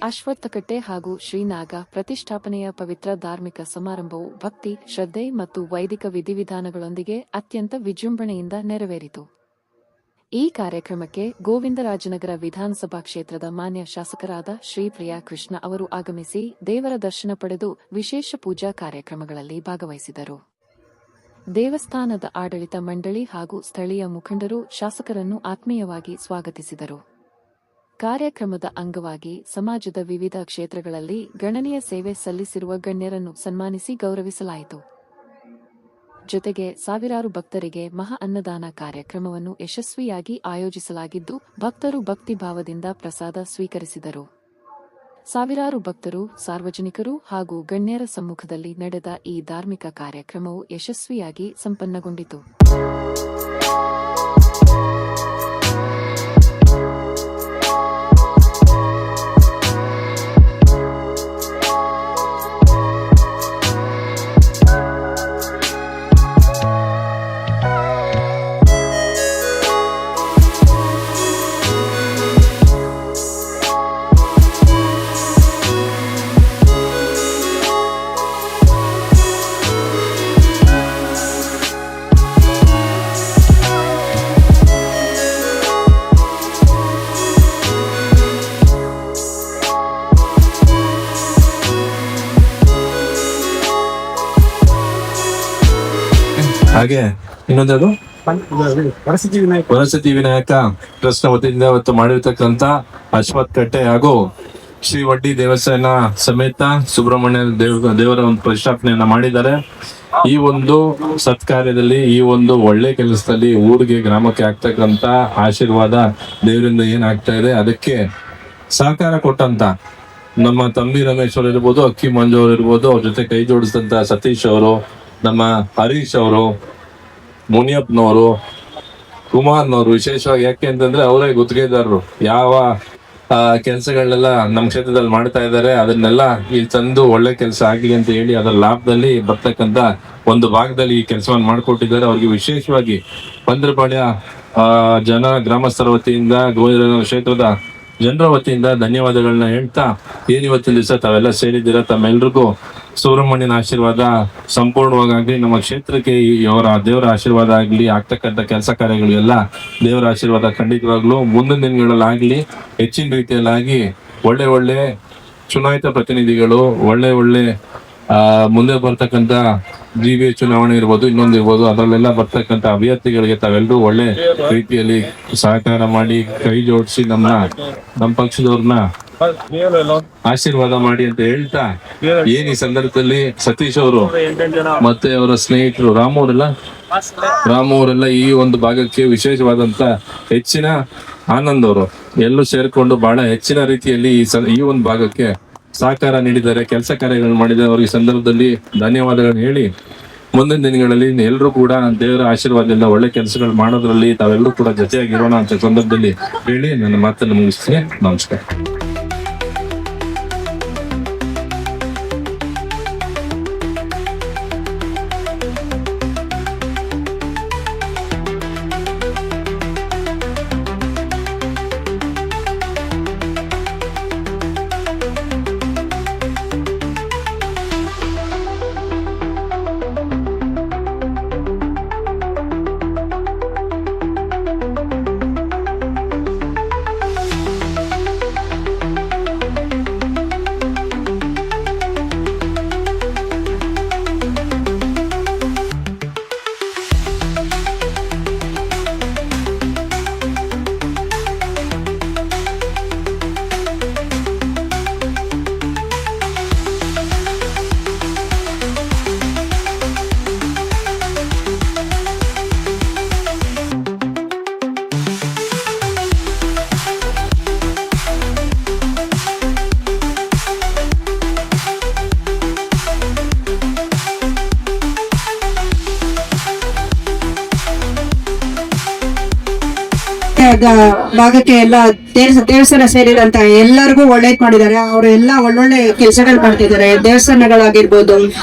ಅಶ್ವತ್ಥಕಟ್ಟೆ ಹಾಗೂ ಶ್ರೀನಾಗ ಪ್ರತಿಷ್ಠಾಪನೆಯ ಪವಿತ್ರ ಧಾರ್ಮಿಕ ಸಮಾರಂಭವು ಭಕ್ತಿ, ಶ್ರದ್ಧೆ ಮತ್ತು ವೈದಿಕ ವಿಧಿವಿಧಾನಗಳೊಂದಿಗೆ ಅತ್ಯಂತ ವಿಜೃಂಭಣೆಯಿಂದ ನೆರವೇರಿತು. ಈ ಕಾರ್ಯಕ್ರಮಕ್ಕೆ ಗೋವಿಂದರಾಜನಗರ ವಿಧಾನಸಭಾ ಕ್ಷೇತ್ರದ ಮಾನ್ಯ ಶಾಸಕರಾದ ಶ್ರೀ ಪ್ರಿಯಾ ಕೃಷ್ಣ ಅವರು ಆಗಮಿಸಿ ದೇವರ ದರ್ಶನ ಪಡೆದು ವಿಶೇಷ ಪೂಜಾ ಕಾರ್ಯಕ್ರಮಗಳಲ್ಲಿ ಭಾಗವಹಿಸಿದರು. ದೇವಸ್ಥಾನದ ಆಡಳಿತ ಮಂಡಳಿ ಹಾಗೂ ಸ್ಥಳೀಯ ಮುಖಂಡರು ಶಾಸಕರನ್ನು ಆತ್ಮೀಯವಾಗಿ ಸ್ವಾಗತಿಸಿದರು. ಕಾರ್ಯಕ್ರಮದ ಅಂಗವಾಗಿ ಸಮಾಜದ ವಿವಿಧ ಕ್ಷೇತ್ರಗಳಲ್ಲಿ ಗಣನೀಯ ಸೇವೆ ಸಲ್ಲಿಸಿರುವ ಗಣ್ಯರನ್ನು ಸನ್ಮಾನಿಸಿ ಗೌರವಿಸಲಾಯಿತು. ಜೊತೆಗೆ ಸಾವಿರಾರು ಭಕ್ತರಿಗೆ ಮಹಾ ಅನ್ನದಾನ ಕಾರ್ಯಕ್ರಮವನ್ನು ಯಶಸ್ವಿಯಾಗಿ ಆಯೋಜಿಸಲಾಗಿದ್ದು, ಭಕ್ತರು ಭಕ್ತಿಭಾವದಿಂದ ಪ್ರಸಾದ ಸ್ವೀಕರಿಸಿದರು. ಸಾವಿರಾರು ಭಕ್ತರು, ಸಾರ್ವಜನಿಕರು ಹಾಗೂ ಗಣ್ಯರ ಸಮ್ಮುಖದಲ್ಲಿ ನಡೆದ ಈ ಧಾರ್ಮಿಕ ಕಾರ್ಯಕ್ರಮವು ಯಶಸ್ವಿಯಾಗಿ ಸಂಪನ್ನಗೊಂಡಿತು. ಹಾಗೆ ಇನ್ನೊಂದು ವರಸತಿ ವಿನಾಯಕ ಟ್ರಸ್ಟ್ ವತಿಯಿಂದ ಇವತ್ತು ಮಾಡಿರ್ತಕ್ಕಂಥ ಅಶ್ವತ್ಥಕಟ್ಟೆ ಹಾಗೂ ಶ್ರೀ ವಡ್ಡಿ ದೇವಸ್ಥಾನ ಸಮೇತ ಸುಬ್ರಹ್ಮಣ್ಯ ದೇವರ ಒಂದು ಪ್ರತಿಷ್ಠಾಪನೆಯನ್ನ ಮಾಡಿದ್ದಾರೆ. ಈ ಒಂದು ಸತ್ಕಾರ್ಯದಲ್ಲಿ, ಈ ಒಂದು ಒಳ್ಳೆ ಕೆಲಸದಲ್ಲಿ ಊರಿಗೆ, ಗ್ರಾಮಕ್ಕೆ ಆಗ್ತಕ್ಕಂಥ ಆಶೀರ್ವಾದ ದೇವರಿಂದ ಏನಾಗ್ತಾ ಇದೆ ಅದಕ್ಕೆ ಸಹಕಾರ ಕೊಟ್ಟಂತ ನಮ್ಮ ತಂಬಿ ರಮೇಶ್ ಅವರು ಇರ್ಬೋದು, ಅಕ್ಕಿ ಮಂಜು ಅವರು ಇರ್ಬೋದು, ಅವ್ರ ಜೊತೆ ಕೈ ಜೋಡಿಸಿದಂತ ಸತೀಶ್ ಅವರು, ನಮ್ಮ ಹರೀಶ್ ಅವರು, ಮುನಿಯಪ್ಪನವರು, ಕುಮಾರ್ನವರು, ವಿಶೇಷವಾಗಿ ಯಾಕೆ ಅಂತಂದ್ರೆ ಅವರೇ ಗುತ್ತಿಗೆದಾರರು. ಯಾವ ಕೆಲಸಗಳನ್ನೆಲ್ಲ ನಮ್ಮ ಕ್ಷೇತ್ರದಲ್ಲಿ ಮಾಡ್ತಾ ಇದ್ದಾರೆ ಅದನ್ನೆಲ್ಲ ಇಲ್ಲಿ ತಂದು ಒಳ್ಳೆ ಕೆಲಸ ಆಗಲಿ ಅಂತ ಹೇಳಿ ಅದರ ಲಾಭದಲ್ಲಿ ಬರ್ತಕ್ಕಂಥ ಒಂದು ಭಾಗದಲ್ಲಿ ಈ ಕೆಲಸವನ್ನು ಮಾಡಿಕೊಟ್ಟಿದ್ದಾರೆ. ಅವ್ರಿಗೆ ವಿಶೇಷವಾಗಿ ಪಂದ್ರಪಾಳ್ಯ ಗ್ರಾಮಸ್ಥರ ವತಿಯಿಂದ, ಗೋವಿಂದರಾಜನಗರ ಕ್ಷೇತ್ರದ ಜನರ ವತಿಯಿಂದ ಧನ್ಯವಾದಗಳನ್ನ ಹೇಳ್ತಾ, ಏನಿವತ್ತಿನ ದಿವಸ ತಾವೆಲ್ಲ ಸೇರಿದ್ದೀರಾ, ತಮ್ಮೆಲ್ರಿಗೂ ಸುಬ್ರಹ್ಮಣ್ಯನ ಆಶೀರ್ವಾದ ಸಂಪೂರ್ಣವಾಗಲಿ, ನಮ್ಮ ಕ್ಷೇತ್ರಕ್ಕೆ ಅವರ ದೇವರ ಆಶೀರ್ವಾದ ಆಗಲಿ, ಆಗ್ತಕ್ಕಂಥ ಕೆಲಸ ಕಾರ್ಯಗಳಿಗೆಲ್ಲ ದೇವರ ಆಶೀರ್ವಾದ ಖಂಡಿತವಾಗ್ಲೂ ಮುಂದಿನ ದಿನಗಳಲ್ಲಾಗಲಿ ಹೆಚ್ಚಿನ ರೀತಿಯಲ್ಲಾಗಿ ಒಳ್ಳೆ ಚುನಾಯಿತ ಪ್ರತಿನಿಧಿಗಳು, ಒಳ್ಳೆ ಮುಂದೆ ಬರ್ತಕ್ಕಂಥ GBA ಚುನಾವಣೆ ಇರ್ಬೋದು, ಇನ್ನೊಂದು ಇರ್ಬೋದು, ಅದರಲ್ಲೆಲ್ಲ ಬರ್ತಕ್ಕಂಥ ಅಭ್ಯರ್ಥಿಗಳಿಗೆ ತಾವೆಲ್ಲರೂ ಒಳ್ಳೆ ರೀತಿಯಲ್ಲಿ ಸಹಕಾರ ಮಾಡಿ ಕೈ ಜೋಡಿಸಿ ನಮ್ಮ ಪಕ್ಷದವ್ರನ್ನ ಆಶೀರ್ವಾದ ಮಾಡಿ ಅಂತ ಹೇಳ್ತಾ, ಏನ್ ಈ ಸಂದರ್ಭದಲ್ಲಿ ಸತೀಶ್ ಅವರು ಮತ್ತೆ ಅವರ ಸ್ನೇಹಿತರು ರಾಮು ಅವರೆಲ್ಲ ಈ ಒಂದು ಭಾಗಕ್ಕೆ ವಿಶೇಷವಾದಂತ ಹೆಚ್ಚಿನ ಆನಂದ್ ಅವರು ಎಲ್ಲೂ ಸೇರ್ಕೊಂಡು ಬಹಳ ಹೆಚ್ಚಿನ ರೀತಿಯಲ್ಲಿ ಈ ಒಂದು ಭಾಗಕ್ಕೆ ಸಹಕಾರ ನೀಡಿದ್ದಾರೆ, ಕೆಲಸ ಕಾರ್ಯಗಳನ್ನು ಮಾಡಿದ್ದಾರೆ. ಅವ್ರಿಗೆ ಸಂದರ್ಭದಲ್ಲಿ ಧನ್ಯವಾದಗಳನ್ನು ಹೇಳಿ, ಮುಂದಿನ ದಿನಗಳಲ್ಲಿ ಎಲ್ಲರೂ ಕೂಡ ದೇವರ ಆಶೀರ್ವಾದದಿಂದ ಒಳ್ಳೆ ಕೆಲಸಗಳು ಮಾಡೋದ್ರಲ್ಲಿ ತಾವೆಲ್ಲರೂ ಕೂಡ ಜೊತೆಯಾಗಿರೋಣ ಅಂತ ಸಂದರ್ಭದಲ್ಲಿ ಹೇಳಿ ನನ್ನ ಮಾತನ್ನು ಮುಗಿಸ್ತೀನಿ. ನಮಸ್ಕಾರ. ಭಾಗಕ್ಕೆ ಎಲ್ಲ ದೇವಸ್ಥಾನ ಸೇರಿದಂತ ಎಲ್ಲರಿಗೂ ಒಳ್ಳೇದ್ ಮಾಡಿದ್ದಾರೆ. ಅವರು ಎಲ್ಲ ಒಳ್ಳೊಳ್ಳೆ ಕೆಲಸಗಳು ಮಾಡ್ತಿದ್ದಾರೆ. ದೇವಸ್ಥಾನಗಳಾಗಿರ್ಬೋದು,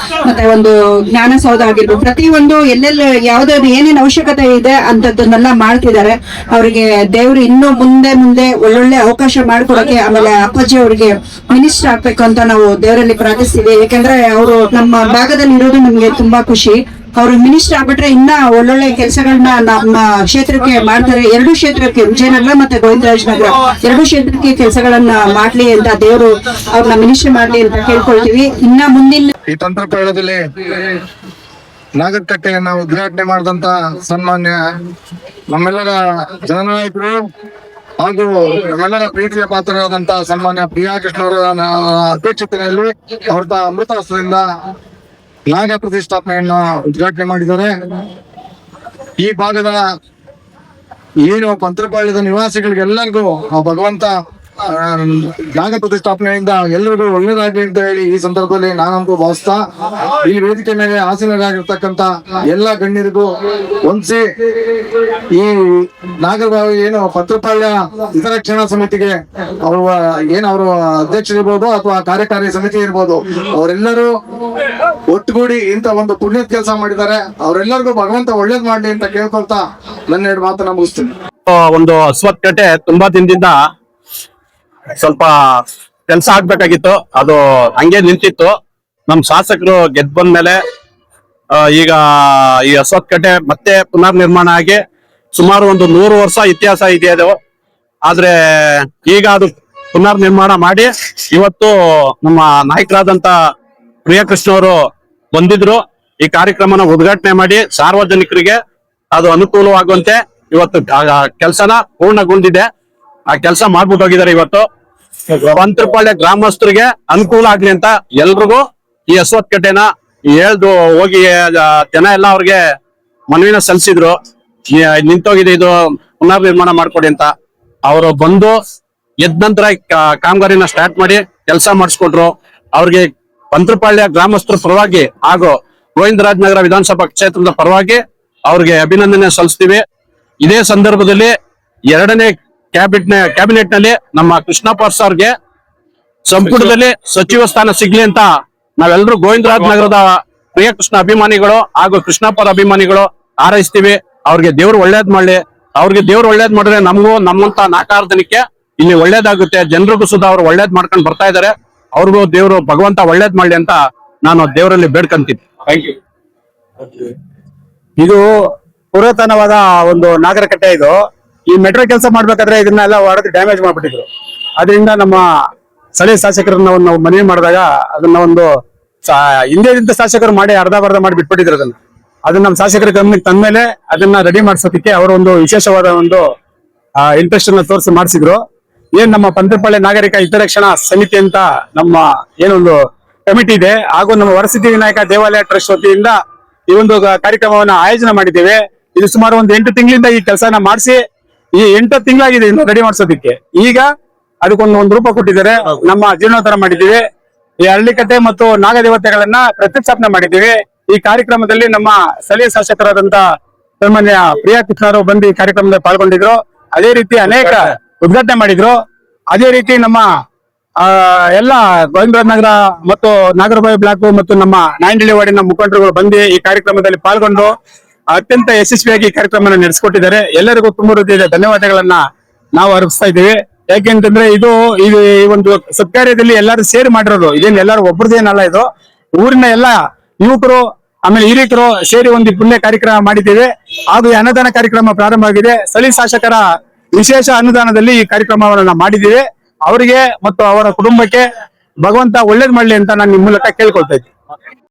ಮತ್ತೆ ಒಂದು ಜ್ಞಾನಸೌಧ ಆಗಿರ್ಬೋದು, ಪ್ರತಿಯೊಂದು ಎಲ್ಲೆಲ್ಲ ಯಾವ್ದಾದ್ರು ಏನೇನ್ ಅವಶ್ಯಕತೆ ಇದೆ ಅಂತದನ್ನೆಲ್ಲ ಮಾಡ್ತಿದ್ದಾರೆ. ಅವರಿಗೆ ದೇವ್ರು ಇನ್ನೂ ಮುಂದೆ ಒಳ್ಳೊಳ್ಳೆ ಅವಕಾಶ ಮಾಡ್ಕೊಡಕ್ಕೆ, ಆಮೇಲೆ ಅಪ್ಪಾಜಿ ಅವರಿಗೆ ಮಿನಿಸ್ಟರ್ ಆಗ್ಬೇಕು ಅಂತ ನಾವು ದೇವರಲ್ಲಿ ಪ್ರಾರ್ಥಿಸ್ತೀವಿ. ಯಾಕಂದ್ರೆ ಅವರು ನಮ್ಮ ಭಾಗದಲ್ಲಿ ಇರೋದು ನಮ್ಗೆ ತುಂಬಾ ಖುಷಿ. ಅವರು ಮಿನಿಸ್ಟರ್ ಆಗ್ಬಿಟ್ರೆ ಇನ್ನ ಒಳ್ಳೊಳ್ಳೆ ಕೆಲಸಗಳನ್ನ ನಮ್ಮ ಕ್ಷೇತ್ರಕ್ಕೆ ಮಾಡ್ತಾರೆ. 2 ಕ್ಷೇತ್ರಕ್ಕೆ, ವಿಜಯನಗರ ಮತ್ತೆ ಗೋವಿಂದರಾಜನಗರ 2 ಕ್ಷೇತ್ರಕ್ಕೆ ಕೆಲಸಗಳನ್ನ ಮಾಡ್ಲಿ ಅಂತ ದೇವರು ಅವ್ರನ್ನ ಮಿನಿಸ್ಟರ್ ಮಾಡ್ಲಿ ಅಂತ ಕೇಳ್ಕೊಳ್ತೀವಿ. ಇನ್ನ ಮುಂದಿನ ಈ ತಂತ್ರಪ್ರಯೋಗದಲ್ಲಿ ನಾಗರಕಟ್ಟೆಯನ್ನ ಉದ್ಘಾಟನೆ ಮಾಡಿದಂತ ಸನ್ಮಾನ್ಯ ನಮ್ಮೆಲ್ಲರ ಜನನಾಯಕರು ಹಾಗೂ ನಮ್ಮೆಲ್ಲರ ಪ್ರೀತಿಯ ಪಾತ್ರರಾದಂತ ಸನ್ಮಾನ್ಯ ಪ್ರಿಯಾ ಕೃಷ್ಣವರ ಅಧ್ಯಕ್ಷತೆಯಲ್ಲಿ ಅವರ ಅಮೃತಾಸ್ತ್ರದಿಂದ ನಾಗ ಪ್ರತಿಷ್ಠಾಪನೆಯನ್ನ ಉದ್ಘಾಟನೆ ಮಾಡಿದ್ದಾರೆ. ಈ ಭಾಗದ ಏನು ಪಂತ್ರಪಾಳ್ಯದ ನಿವಾಸಿಗಳಿಗೆಲ್ಲರಿಗೂ ಆ ಭಗವಂತ ನಾಗ ಪ್ರತಿಷ್ಠಾಪನೆಯಿಂದ ಎಲ್ಲರಿಗೂ ಒಳ್ಳೇದಾಗಲಿ ಅಂತ ಹೇಳಿ ಈ ಸಂದರ್ಭದಲ್ಲಿ ನಾನಂತೂ ಭಾವಿಸ್ತಾ, ಈ ವೇದಿಕೆ ಮೇಲೆ ಆಸೀನರಾಗಿರ್ತಕ್ಕಂತ ಎಲ್ಲ ಗಣ್ಯರಿಗೂ ಹೊಂದಿಸಿ ಈ ನಾಗರಬಾವಿ ಏನು ಪತ್ರಪಾಳ್ಯ ಹಿತರಕ್ಷಣಾ ಸಮಿತಿಗೆ ಅವರು ಅವರು ಅಧ್ಯಕ್ಷರಿರ್ಬೋದು ಅಥವಾ ಕಾರ್ಯಕಾರಿ ಸಮಿತಿ ಇರ್ಬೋದು, ಅವರೆಲ್ಲರೂ ಒಟ್ಟುಗೂಡಿ ಇಂತ ಒಂದು ಪುಣ್ಯದ ಕೆಲಸ ಮಾಡಿದ್ದಾರೆ. ಅವರೆಲ್ಲರಿಗೂ ಭಗವಂತ ಒಳ್ಳೇದ್ ಮಾಡ್ಲಿ ಅಂತ ಕೇಳ್ಕೊಳ್ತಾ ನನ್ನ 2 ಮಾತನ್ನ ಮುಗಿಸ್ತೀನಿ. ಒಂದು ಅಶ್ವತ್ಥಕಟ್ಟೆ ತುಂಬಾ ದಿನದಿಂದ ಸ್ವಲ್ಪ ಕೆಲಸ ಆಗ್ಬೇಕಾಗಿತ್ತು, ಅದು ಹಂಗೆ ನಿಂತಿತ್ತು. ನಮ್ ಶಾಸಕರು ಗೆದ್ದು ಬಂದ್ಮೇಲೆ ಈಗ ಈ ಅಶ್ವತ್ಥಕಟ್ಟೆ ಮತ್ತೆ ಪುನರ್ ನಿರ್ಮಾಣ ಆಗಿ ಸುಮಾರು ಒಂದು 100 ವರ್ಷ ಇತಿಹಾಸ ಇದೆ ಅದು. ಆದ್ರೆ ಈಗ ಅದು ಪುನರ್ ನಿರ್ಮಾಣ ಮಾಡಿ ಇವತ್ತು ನಮ್ಮ ನಾಯಕರಾದಂತ ಪ್ರಿಯಕೃಷ್ಣ ಅವರು ಬಂದಿದ್ರು. ಈ ಕಾರ್ಯಕ್ರಮನ ಉದ್ಘಾಟನೆ ಮಾಡಿ ಸಾರ್ವಜನಿಕರಿಗೆ ಅದು ಅನುಕೂಲವಾಗುವಂತೆ ಇವತ್ತು ಕೆಲಸನ ಪೂರ್ಣಗೊಂಡಿದೆ. ಆ ಕೆಲಸ ಮಾಡ್ಬಿಟ್ಟು ಹೋಗಿದ್ದಾರೆ. ಇವತ್ತು ಪಂತ್ರಪಾಳ್ಯ ಗ್ರಾಮಸ್ಥರಿಗೆ ಅನುಕೂಲ ಆಗ್ಲಿ ಅಂತ ಎಲ್ರಿಗೂ ಈ ಅಶ್ವತ್ಥಕಟ್ಟೆನ ಹೇಳ್ದು ಹೋಗಿ ಜನ ಎಲ್ಲ ಅವ್ರಿಗೆ ಮನವಿನ ಸಲ್ಲಿಸಿದ್ರು. ನಿಂತೋಗಿದೆ, ಇದು ಪುನರ್ ನಿರ್ಮಾಣ ಮಾಡ್ಕೊಡಿ ಅಂತ. ಅವರು ಬಂದು ಎದ್ದ ನಂತರ ಕಾಮಗಾರಿನ ಸ್ಟಾರ್ಟ್ ಮಾಡಿ ಕೆಲಸ ಮಾಡಿಸ್ಕೊಟ್ರು. ಅವ್ರಿಗೆ ಪಂತ್ರಪಾಳ್ಯ ಗ್ರಾಮಸ್ಥರ ಪರವಾಗಿ ಹಾಗೂ ಗೋವಿಂದರಾಜನಗರ ವಿಧಾನಸಭಾ ಕ್ಷೇತ್ರದ ಪರವಾಗಿ ಅವ್ರಿಗೆ ಅಭಿನಂದನೆ ಸಲ್ಲಿಸ್ತೀವಿ. ಇದೇ ಸಂದರ್ಭದಲ್ಲಿ 2ನೇ ಕ್ಯಾಬಿನೆಟ್ ನಲ್ಲಿ ನಮ್ಮ ಕೃಷ್ಣಪ್ಪ ಸರ್ಗೆ ಸಂಪುಟದಲ್ಲಿ ಸಚಿವ ಸ್ಥಾನ ಸಿಗ್ಲಿ ಅಂತ ನಾವೆಲ್ಲರೂ ಗೋವಿಂದರಾಜನಗರದ ಪ್ರಿಯಕೃಷ್ಣ ಅಭಿಮಾನಿಗಳು ಹಾಗೂ ಕೃಷ್ಣಪ್ಪರ ಅಭಿಮಾನಿಗಳು ಹಾರೈಸ್ತೀವಿ. ಅವ್ರಿಗೆ ದೇವ್ರು ಒಳ್ಳೇದ್ ಮಾಡ್ಲಿ. ಅವ್ರಿಗೆ ದೇವ್ರು ಒಳ್ಳೇದ್ ಮಾಡಿದ್ರೆ ನಮಗೂ ನಮ್ಮಂತ 4-6 ಜನಕ್ಕೆ ಇಲ್ಲಿ ಒಳ್ಳೇದಾಗುತ್ತೆ. ಜನರಿಗೂ ಸುಧಾ ಅವ್ರು ಒಳ್ಳೇದ್ ಮಾಡ್ಕೊಂಡು ಬರ್ತಾ ಇದಾರೆ. ಅವ್ರಿಗೂ ದೇವ್ರು ಭಗವಂತ ಒಳ್ಳೇದ್ ಮಾಡ್ಲಿ ಅಂತ ನಾನು ದೇವರಲ್ಲಿ ಬೇಡ್ಕಂತೀನಿ. Thank you. ಇದು ಪುರಾತನವಾದ ಒಂದು ನಾಗರಕಟ್ಟೆ. ಇದು ಈ ಮೆಟ್ರೋ ಕೆಲಸ ಮಾಡ್ಬೇಕಾದ್ರೆ ಇದನ್ನೆಲ್ಲ ಹೊಡೆದು ಡ್ಯಾಮೇಜ್ ಮಾಡ್ಬಿಟ್ಟಿದ್ರು. ಅದರಿಂದ ನಮ್ಮ ಸ್ಥಳೀಯ ಶಾಸಕರನ್ನ ನಾವು ಮನವಿ ಮಾಡಿದಾಗ ಅದನ್ನ ಒಂದು ಹಿಂದೆ ಶಾಸಕರು ಮಾಡಿ ಅರ್ಧ ಮಾಡಿ ಬಿಟ್ಬಿಟ್ಟಿದ್ರು. ಅದನ್ನ ನಮ್ಮ ಶಾಸಕರ ಗಮನಕ್ಕೆ ತಂದ್ಮೇಲೆ ಅದನ್ನ ರೆಡಿ ಮಾಡ್ಸೋದಕ್ಕೆ ಅವರು ಒಂದು ವಿಶೇಷವಾದ ಒಂದು ಇಂಟ್ರೆಸ್ಟ್ ಅನ್ನ ತೋರಿಸಿ ಮಾಡಿಸಿದ್ರು. ಏನ್ ನಮ್ಮ ಪಂತ್ರಪಾಳ್ಯ ನಾಗರಿಕ ಹಿತರಕ್ಷಣಾ ಸಮಿತಿ ಅಂತ ನಮ್ಮ ಏನೊಂದು ಕಮಿಟಿ ಇದೆ, ಹಾಗೂ ನಮ್ಮ ವರಸಿದ್ಧಿ ವಿನಾಯಕ ದೇವಾಲಯ ಟ್ರಸ್ಟ್ ವತಿಯಿಂದ ಈ ಒಂದು ಕಾರ್ಯಕ್ರಮವನ್ನ ಆಯೋಜನೆ ಮಾಡಿದ್ದೇವೆ. ಇದು ಸುಮಾರು ಒಂದು 8 ತಿಂಗಳಿಂದ ಈ ಕೆಲಸನ ಮಾಡಿಸಿ ಈ 8 ತಿಂಗಳಾಗಿದೆ ಇನ್ನು ರೆಡಿ ಮಾಡ್ಸೋದಿಕ್ಕೆ. ಈಗ ಅದಕ್ಕೊಂದು ರೂಪ ಕೊಟ್ಟಿದ್ದಾರೆ. ನಮ್ಮ ಜೀರ್ಣೋದ್ಧಾರ ಮಾಡಿದ್ದೀವಿ. ಈ ಹಳ್ಳಿಕಟ್ಟೆ ಮತ್ತು ನಾಗದೇವತೆಗಳನ್ನ ಪ್ರತಿಷ್ಠಾಪನೆ ಮಾಡಿದ್ದೀವಿ. ಈ ಕಾರ್ಯಕ್ರಮದಲ್ಲಿ ನಮ್ಮ ಸ್ಥಳೀಯ ಶಾಸಕರಾದಂತ ಸನ್ಮಾನ್ಯ ಪ್ರಿಯಾ ಕೃಷ್ಣರು ಬಂದು ಈ ಕಾರ್ಯಕ್ರಮದಲ್ಲಿ ಪಾಲ್ಗೊಂಡಿದ್ರು. ಅದೇ ರೀತಿ ಅನೇಕ ಉದ್ಘಾಟನೆ ಮಾಡಿದ್ರು. ಅದೇ ರೀತಿ ನಮ್ಮ ಎಲ್ಲ ಗೋವಿಂದರಾಜನಗರ ಮತ್ತು ನಾಗರಬಾವಿ ಬ್ಲಾಕ್ ಮತ್ತು ನಮ್ಮ ನಾಯಂಡಹಳ್ಳಿ ವಾರ್ಡಿನ ಮುಖಂಡರುಗಳು ಬಂದು ಈ ಕಾರ್ಯಕ್ರಮದಲ್ಲಿ ಪಾಲ್ಗೊಂಡು ಅತ್ಯಂತ ಯಶಸ್ವಿಯಾಗಿ ಈ ಕಾರ್ಯಕ್ರಮ ನಡೆಸಿಕೊಟ್ಟಿದ್ದಾರೆ. ಎಲ್ಲರಿಗೂ ತುಂಬ ಹೃದಯದ ಧನ್ಯವಾದಗಳನ್ನ ನಾವು ಅರ್ಪಿಸ್ತಾ ಇದ್ದೀವಿ. ಯಾಕೆಂತಂದ್ರೆ ಇದು ಈ ಒಂದು ಸತ್ಕಾರ್ಯದಲ್ಲಿ ಎಲ್ಲರೂ ಸೇರಿ ಮಾಡಿರೋದು. ಇದೇನು ಎಲ್ಲರೂ ಒಬ್ಬರದೇನಲ್ಲ, ಇದು ಊರಿನ ಎಲ್ಲ ಯುವಕರು ಆಮೇಲೆ ಹಿರಿಯಕರು ಸೇರಿ ಒಂದು ಪುಣ್ಯ ಕಾರ್ಯಕ್ರಮ ಮಾಡಿದ್ದೇವೆ. ಹಾಗೂ ಈ ಅನ್ನದಾನ ಕಾರ್ಯಕ್ರಮ ಪ್ರಾರಂಭ ಆಗಿದೆ. ಸ್ಥಳೀಯ ಶಾಸಕರ ವಿಶೇಷ ಅನುದಾನದಲ್ಲಿ ಈ ಕಾರ್ಯಕ್ರಮವನ್ನು ಮಾಡಿದ್ದೀವಿ. ಅವರಿಗೆ ಮತ್ತು ಅವರ ಕುಟುಂಬಕ್ಕೆ ಭಗವಂತ ಒಳ್ಳೇದ್ ಮಾಡ್ಲಿ ಅಂತ ನಾನು ನಿಮ್ಮ ಮೂಲಕ ಕೇಳ್ಕೊಳ್ತಾ ಇದ್ದೀನಿ.